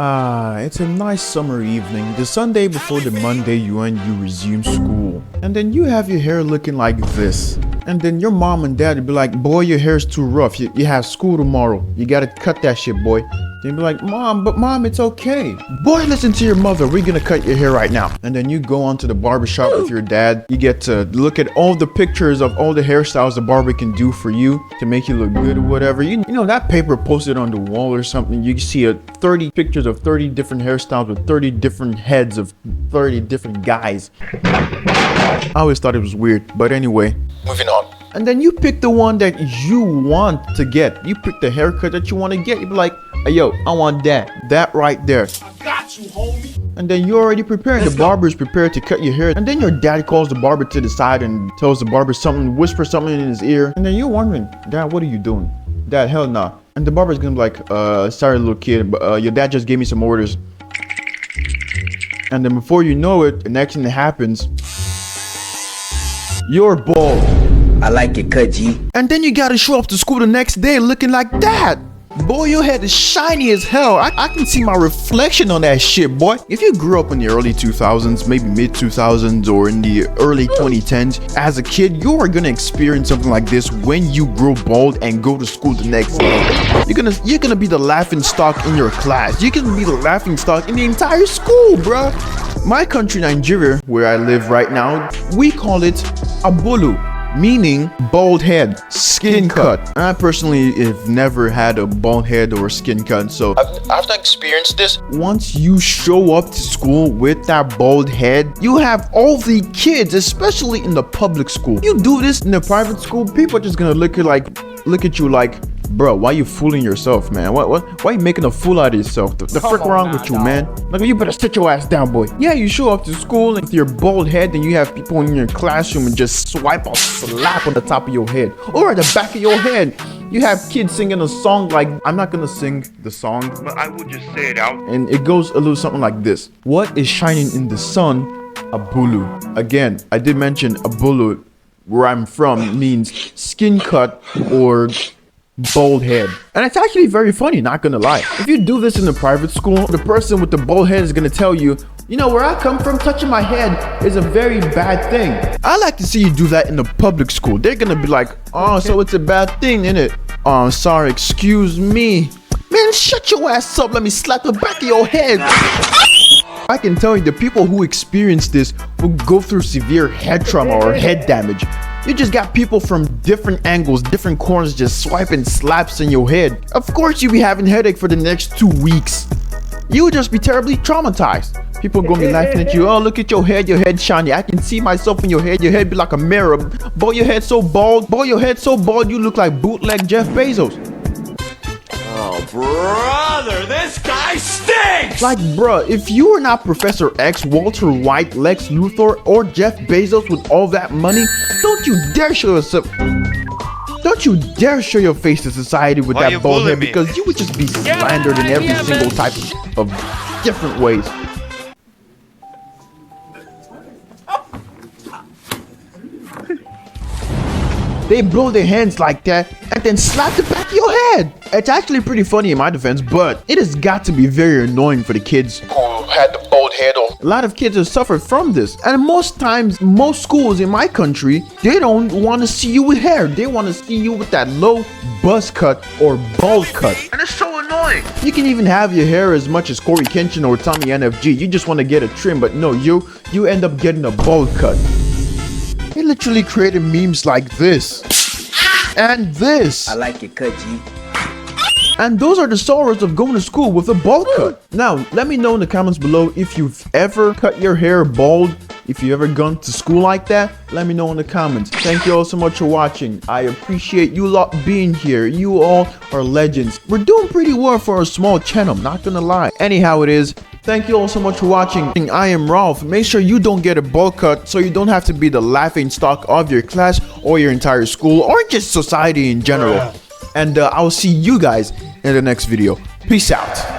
It's a nice summer evening, the Sunday before the Monday you resume school. And then you have your hair looking like this. And then your mom and dad would be like, boy, your hair's too rough. You have school tomorrow. You gotta cut that shit, boy. They'd be like, mom, it's okay. Boy, listen to your mother. We're gonna cut your hair right now. And then you go onto the barbershop with your dad. You get to look at all the pictures of all the hairstyles the barber can do for you to make you look good or whatever. You know that paper posted on the wall or something. You see 30 pictures of 30 different hairstyles with 30 different heads of 30 different guys. I always thought it was weird, but anyway, moving on. And then you pick the one that you want to get. You pick the haircut that you want to get. You be like, hey, yo, I want that right there. I got you, homie. And then you're already prepared. The barber's prepared to cut your hair. And then your dad calls the barber to the side and tells the barber something, whispers something in his ear. And then you're wondering, Dad, what are you doing? Dad, hell nah. And the barber's gonna be like, sorry, little kid, but your dad just gave me some orders. And then before you know it, the next thing that happens, you're bald. I like it, cut G. And then you gotta show up to school the next day looking like that. Boy, your head is shiny as hell. I can see my reflection on that shit, boy. If you grew up in the early 2000s, maybe mid 2000s, or in the early 2010s, as a kid, you are gonna experience something like this when you grow bald and go to school the next day. You're gonna be the laughing stock in your class. You're gonna be the laughing stock in the entire school, bruh. My country, Nigeria, where I live right now, we call it abulu, meaning bald head, skin cut. I personally have never had a bald head or a skin cut, so I've not experienced this. Once you show up to school with that bald head, you have all the kids, especially in the public school. You do this in the private school, people are just gonna look at you like, bro, why you fooling yourself, man? Why you making a fool out of yourself? The frick wrong with you, dog, man? Like, you better sit your ass down, boy. Yeah, you show up to school with your bald head, and you have people in your classroom and just swipe a slap on the top of your head or at the back of your head. You have kids singing a song like, I'm not gonna sing the song, but I will just say it out. And it goes a little something like this. What is shining in the sun? Abulu. Again, I did mention abulu, where I'm from, means skin cut or bald head. And it's actually very funny, not gonna lie. If you do this in a private school, the person with the bald head is gonna tell you, you know, where I come from, touching my head is a very bad thing. I like to see you do that in the public school. They're gonna be like, oh, so it's a bad thing, innit? Oh, sorry, excuse me. Man, shut your ass up, let me slap the back of your head. I can tell you, the people who experience this will go through severe head trauma or head damage. You just got people from different angles, different corners just swiping slaps in your head. Of course you be having headache for the next 2 weeks. You would just be terribly traumatized. People gonna be laughing at you. Oh, look at your head shiny. I can see myself in your head be like a mirror. Boy, your head so bald. Boy, your head so bald you look like bootleg Jeff Bezos. Oh, brother, this guy stinks! Like, bruh, if you were not Professor X, Walter White, Lex Luthor, or Jeff Bezos with all that money, don't you dare show yourself. Don't you dare show your face to society with that bald head, because you would just be slandered in every single type of different ways. They blow their hands like that and then slap the back of your head. It's actually pretty funny in my defense, but it has got to be very annoying for the kids who had the bald head on. A lot of kids have suffered from this, and most times, most schools in my country, they don't want to see you with hair. They want to see you with that low buzz cut or bald cut. And it's so annoying. You can even have your hair as much as Corey Kenshin or Tommy NFG. You just want to get a trim, but no, you end up getting a bald cut. He literally created memes like this and this. I like it, cut G. And those are the sorrows of going to school with a bald cut. Now, let me know in the comments below if you've ever cut your hair bald. If you've ever gone to school like that, let me know in the comments. Thank you all so much for watching. I appreciate you lot being here. You all are legends. We're doing pretty well for a small channel, not gonna lie. Anyhow it is. Thank you all so much for watching. I am Ralph. Make sure you don't get a bald cut so you don't have to be the laughing stock of your class or your entire school or just society in general. And I'll see you guys in the next video. Peace out.